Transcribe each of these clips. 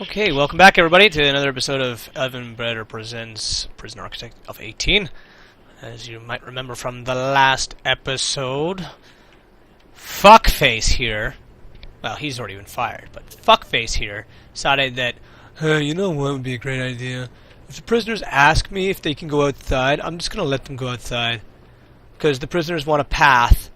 Okay, welcome back everybody to another episode of Evan Breder Presents Prison Architect of 18. As you might remember from the last episode, Fuckface here, well, he's already been fired, but Fuckface here decided that, you know what would be a great idea? If the prisoners ask me if they can go outside, I'm just going to let them go outside. Because the prisoners want a path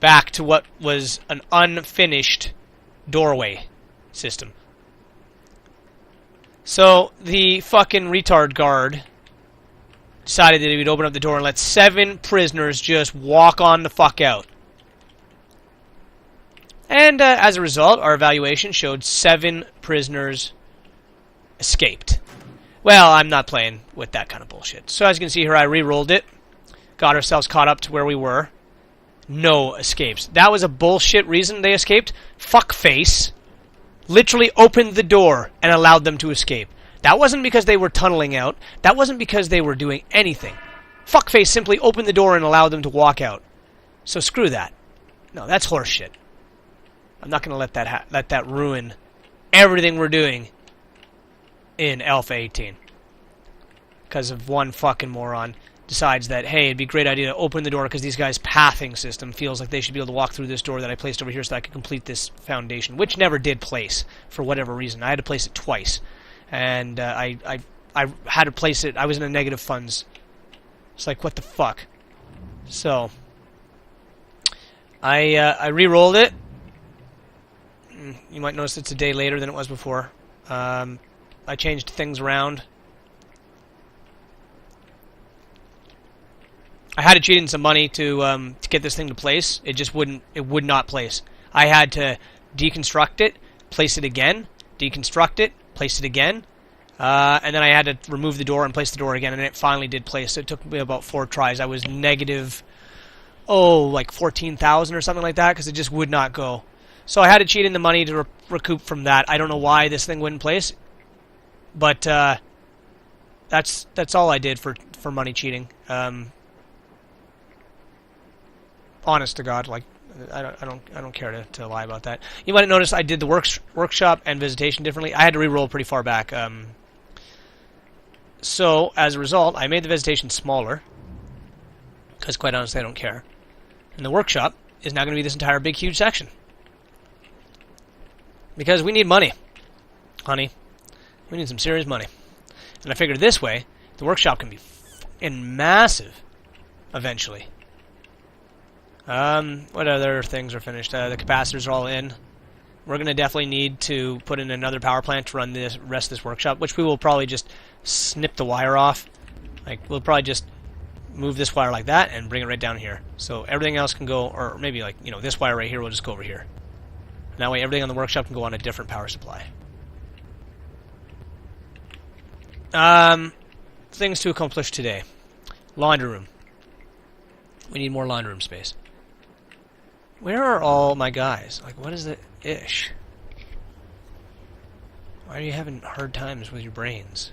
back to what was an unfinished doorway system. So the fucking retard guard decided that he would open up the door and let 7 prisoners just walk on the fuck out. And as a result, our evaluation showed 7 prisoners escaped. Well, I'm not playing with that kind of bullshit. So as you can see here, I re-rolled it. Got ourselves caught up to where we were. No escapes. That was a bullshit reason they escaped. Fuckface literally opened the door and allowed them to escape. That wasn't because they were tunneling out. That wasn't because they were doing anything. Fuckface simply opened the door and allowed them to walk out. So screw that. No, that's horseshit. I'm not going to let that ruin everything we're doing in Alpha 18. Because of one fucking moron decides that, hey, it'd be a great idea to open the door because these guys' pathing system feels like they should be able to walk through this door that I placed over here so that I could complete this foundation, which never did place for whatever reason. I had to place it twice. And I had to place it. I was in a negative funds. It's like, what the fuck? So I re-rolled it. You might notice it's a day later than it was before. I changed things around. I had to cheat in some money to get this thing to place. It would not place. I had to deconstruct it, place it again, deconstruct it, place it again, and then I had to remove the door and place the door again, and it finally did place. So it took me about 4 tries. I was negative, like 14,000 or something like that, because it just would not go. So I had to cheat in the money to recoup from that. I don't know why this thing wouldn't place, but that's all I did for money cheating. Honest to God, like I don't care to lie about that. You might have noticed I did the workshop and visitation differently. I had to re-roll pretty far back. So as a result, I made the visitation smaller because, quite honestly, I don't care. And the workshop is now going to be this entire big, huge section because we need money, honey. We need some serious money. And I figured this way, the workshop can be fucking massive eventually. What other things are finished? The capacitors are all in. We're going to definitely need to put in another power plant to run the rest of this workshop, which we will probably just snip the wire off. Like, we'll probably just move this wire like that and bring it right down here. So everything else can go, or maybe like, this wire right here will just go over here. And that way everything on the workshop can go on a different power supply. Things to accomplish today. Laundry room. We need more laundry room space. Where are all my guys? Like, what is the ish? Why are you having hard times with your brains?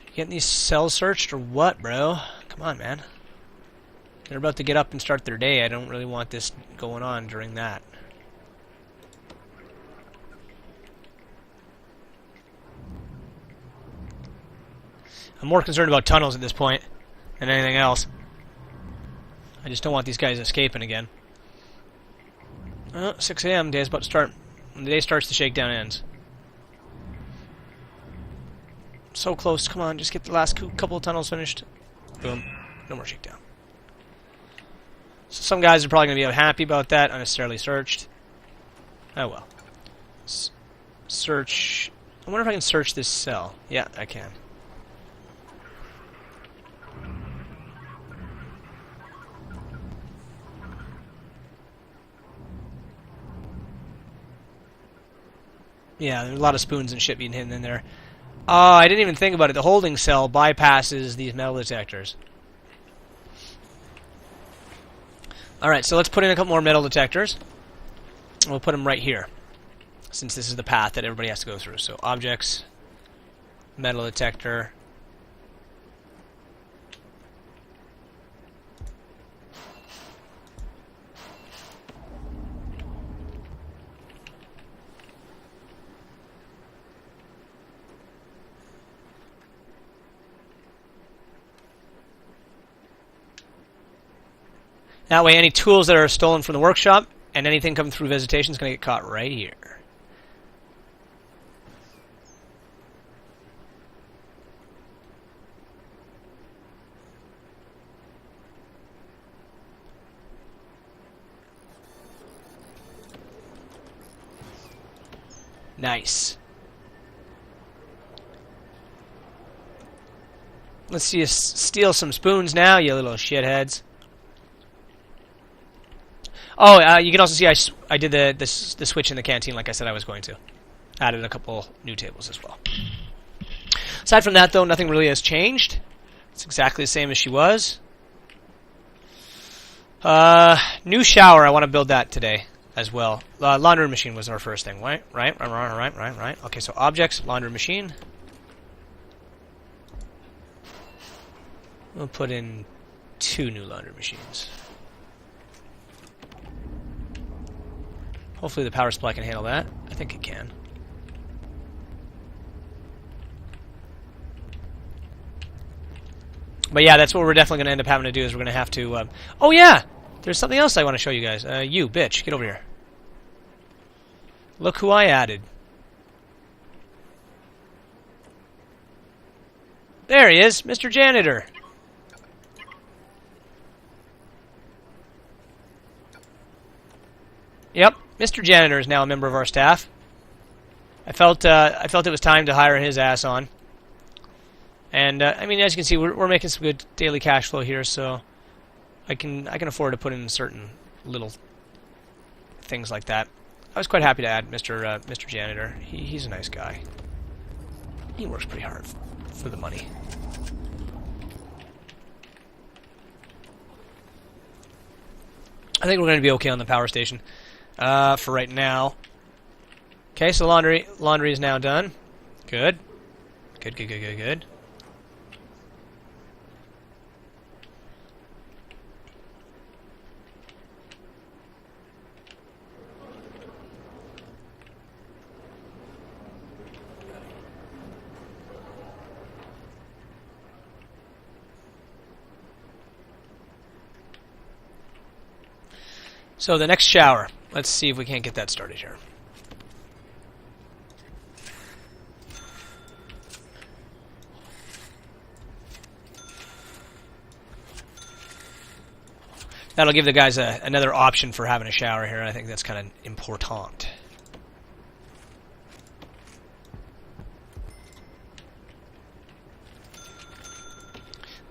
You getting these cells searched or what, bro? Come on, man. They're about to get up and start their day. I don't really want this going on during that. I'm more concerned about tunnels at this point than anything else. I just don't want these guys escaping again. 6 a.m. Day's about to start. When the day starts, the shakedown ends. So close. Come on, just get the last couple of tunnels finished. Boom. No more shakedown. So some guys are probably going to be unhappy about that. Unnecessarily searched. Oh well. Search. I wonder if I can search this cell. Yeah, I can. Yeah, there's a lot of spoons and shit being hidden in there. Oh, I didn't even think about it. The holding cell bypasses these metal detectors. Alright, so let's put in a couple more metal detectors. We'll put them right here, since this is the path that everybody has to go through. So objects, metal detector, That way, any tools that are stolen from the workshop and anything coming through visitation is going to get caught right here. Nice. Let's see you steal some spoons now, you little shitheads. Oh, you can also see I did the switch in the canteen like I said I was going to. Added a couple new tables as well. Aside from that, though, nothing really has changed. It's exactly the same as she was. New shower, I want to build that today as well. Laundry machine was our first thing, right? Right. Okay, so objects, laundry machine. We'll put in 2 new laundry machines. Hopefully the power supply can handle that. I think it can. But yeah, that's what we're definitely going to end up having to do is we're going to have to... oh yeah! There's something else I want to show you guys. You, bitch, get over here. Look who I added. There he is, Mr. Janitor. Yep, Mr. Janitor is now a member of our staff. I felt it was time to hire his ass on. And I mean, as you can see, we're making some good daily cash flow here, so I can afford to put in certain little things like that. I was quite happy to add Mr. Janitor. He's a nice guy. He works pretty hard for the money. I think we're going to be okay on the power station for right now. Okay, so laundry is now done. Good. Good. So the next shower. Let's see if we can't get that started here. That'll give the guys another option for having a shower here. I think that's kind of important.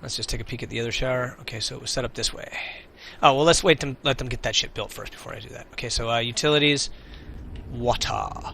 Let's just take a peek at the other shower. Okay, so it was set up this way. Oh, well, let's wait to let them get that shit built first before I do that. Okay, so utilities, water.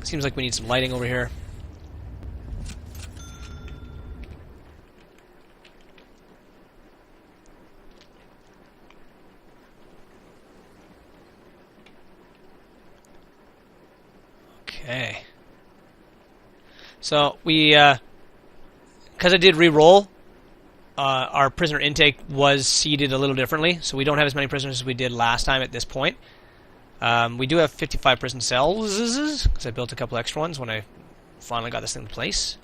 Seems like we need some lighting over here. Okay. So we, because I did re-roll, our prisoner intake was seeded a little differently, so we don't have as many prisoners as we did last time at this point. We do have 55 prison cells, because I built a couple extra ones when I finally got this in place.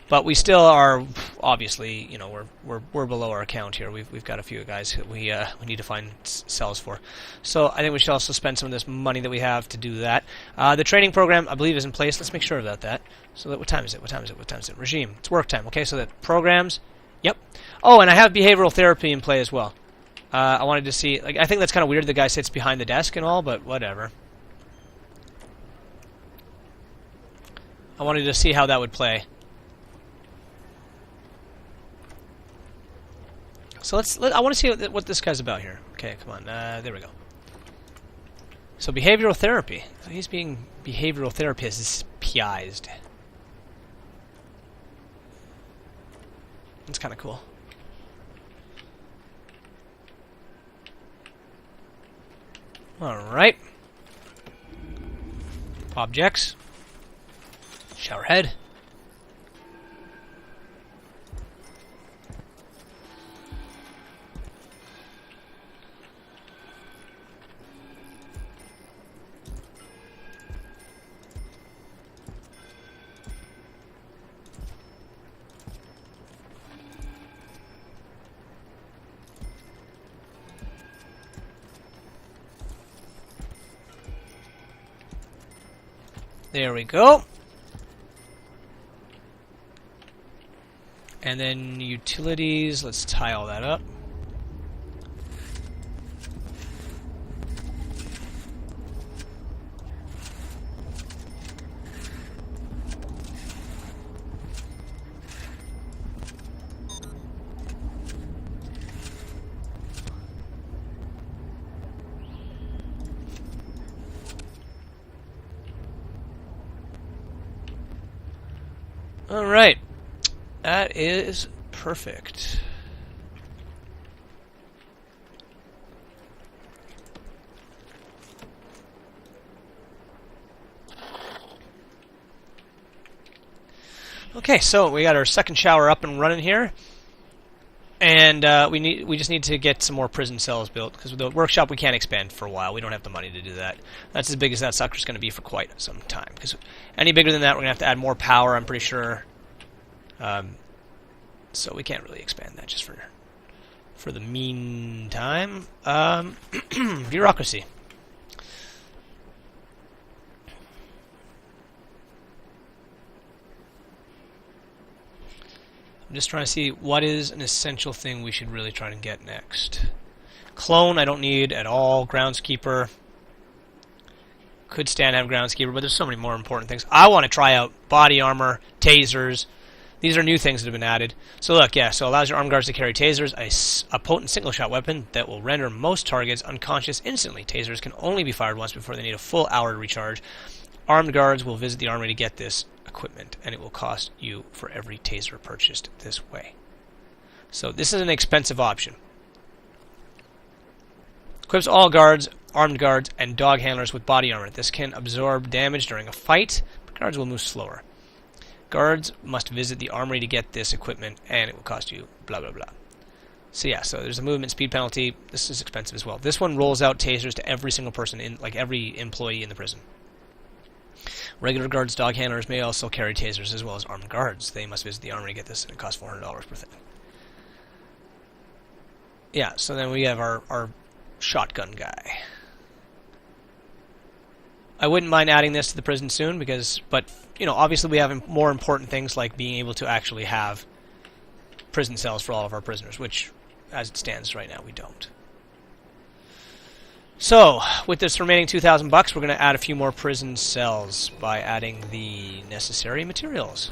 But we still are, obviously, you know, we're below our count here. We've got a few guys that we need to find cells for. So I think we should also spend some of this money that we have to do that. The training program, I believe, is in place. Let's make sure about that. So that, what time is it? Regime. It's work time. Okay, so that programs. Yep. Oh, and I have behavioral therapy in play as well. I wanted to see, like, I think that's kind of weird the guy sits behind the desk and all, but whatever. I wanted to see how that would play. So I want to see what this guy's about here. Okay, come on. There we go. So behavioral therapy. So he's being behavioral therapist-ized. That's kind of cool. Alright. Objects. Shower head. There we go. And then utilities, let's tie all that up. All right. That is perfect. Okay, so we got our second shower up and running here, and we just need to get some more prison cells built because with the workshop we can't expand for a while. We don't have the money to do that. That's as big as that sucker's going to be for quite some time. Because any bigger than that, we're going to have to add more power. I'm pretty sure. So we can't really expand that just for the meantime. Bureaucracy. I'm just trying to see what is an essential thing we should really try to get next. Clone I don't need at all. Groundskeeper. Could stand to have groundskeeper, but there's so many more important things. I want to try out body armor, tasers. These are new things that have been added. So look, yeah, so allows your armed guards to carry tasers, a potent single-shot weapon that will render most targets unconscious instantly. Tasers can only be fired once before they need a full hour to recharge. Armed guards will visit the armory to get this equipment, and it will cost you for every taser purchased this way. So this is an expensive option. Equips all guards, armed guards, and dog handlers with body armor. This can absorb damage during a fight, but guards will move slower. Guards must visit the armory to get this equipment, and it will cost you blah, blah, blah. So yeah, so there's a movement speed penalty. This is expensive as well. This one rolls out tasers to every single person, like every employee in the prison. Regular guards, dog handlers may also carry tasers as well as armed guards. They must visit the armory to get this, and it costs $400 per thing. Yeah, so then we have our shotgun guy. I wouldn't mind adding this to the prison soon, but you know, obviously we have more important things like being able to actually have prison cells for all of our prisoners, which, as it stands right now, we don't. So, with this remaining $2,000, we're going to add a few more prison cells by adding the necessary materials.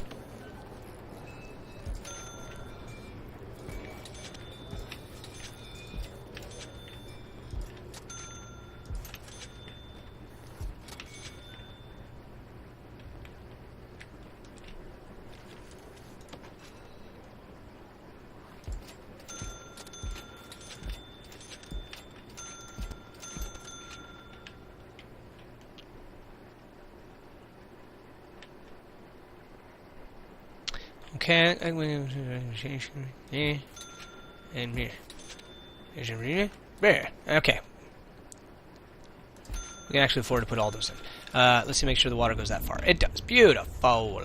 Okay, I'm going to and there. Okay. We can actually afford to put all those in. Let's see, make sure the water goes that far. It does. Beautiful.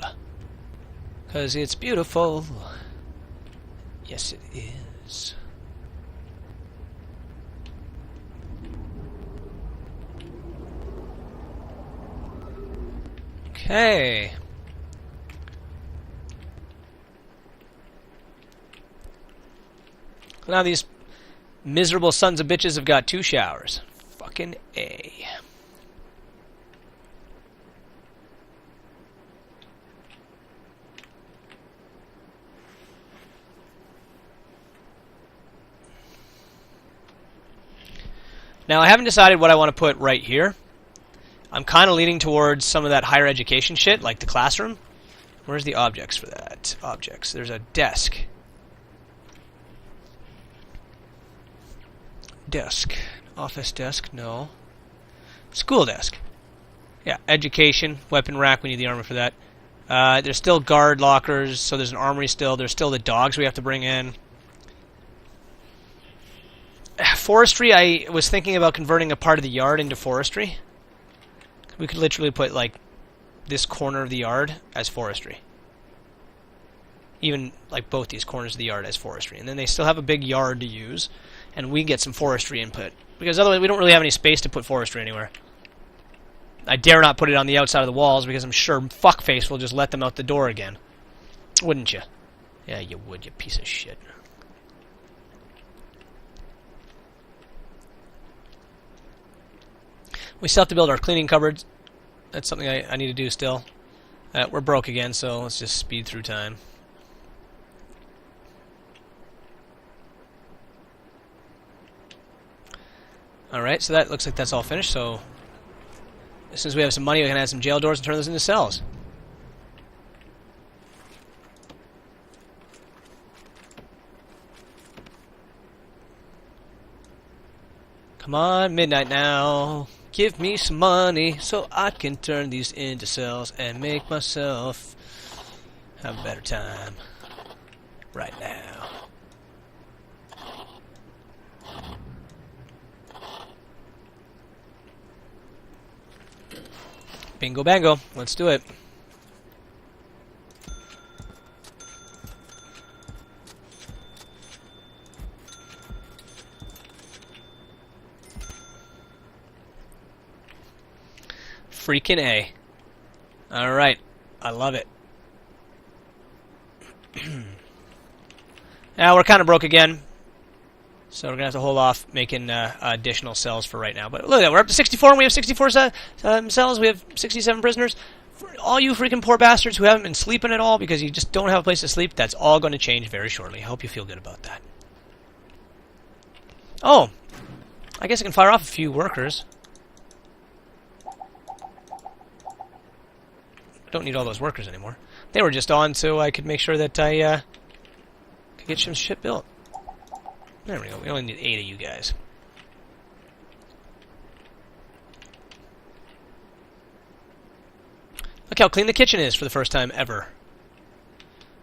Because it's beautiful. Yes, it is. Okay. Now these miserable sons of bitches have got 2 showers. Fucking A. Now I haven't decided what I want to put right here. I'm kind of leaning towards some of that higher education shit, like the classroom. Where's the objects for that? Objects. There's a desk. Desk. Office desk, no. School desk. Yeah, education, weapon rack, we need the armor for that. There's still guard lockers, so there's an armory still. There's still the dogs we have to bring in. Forestry, I was thinking about converting a part of the yard into forestry. We could literally put, like, this corner of the yard as forestry. Even, like, both these corners of the yard as forestry. And then they still have a big yard to use. And we get some forestry input. Because otherwise we don't really have any space to put forestry anywhere. I dare not put it on the outside of the walls because I'm sure fuckface will just let them out the door again. Wouldn't you? Yeah, you would, you piece of shit. We still have to build our cleaning cupboards. That's something I need to do still. We're broke again, so let's just speed through time. Alright, so that looks like that's all finished, so as soon as we have some money, we can add some jail doors and turn those into cells. Come on, midnight now. Give me some money so I can turn these into cells and make myself have a better time right now. Bingo bango. Let's do it. Freaking A. Alright. I love it. Now we're kind of broke again. So we're going to have to hold off making additional cells for right now. But look at that. We're up to 64 and we have 64 cells. We have 67 prisoners. For all you freaking poor bastards who haven't been sleeping at all because you just don't have a place to sleep, that's all going to change very shortly. I hope you feel good about that. Oh. I guess I can fire off a few workers. Don't need all those workers anymore. They were just on so I could make sure that I could get some shit built. There we go. We only need 8 of you guys. Look how clean the kitchen is for the first time ever.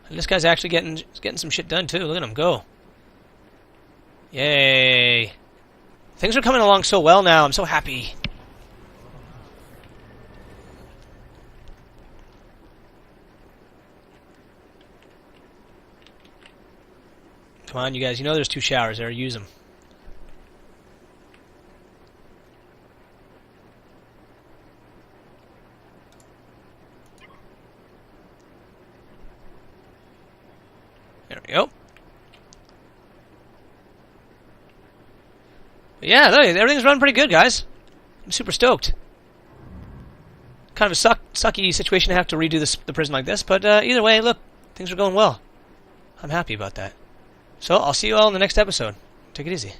And this guy's actually getting some shit done too. Look at him go. Yay. Things are coming along so well now. I'm so happy. Come on, you guys. You know there's 2 showers there. Use them. There we go. But yeah, look, everything's running pretty good, guys. I'm super stoked. Kind of a sucky situation to have to redo the prison like this, but either way, look, things are going well. I'm happy about that. So, I'll see you all in the next episode. Take it easy.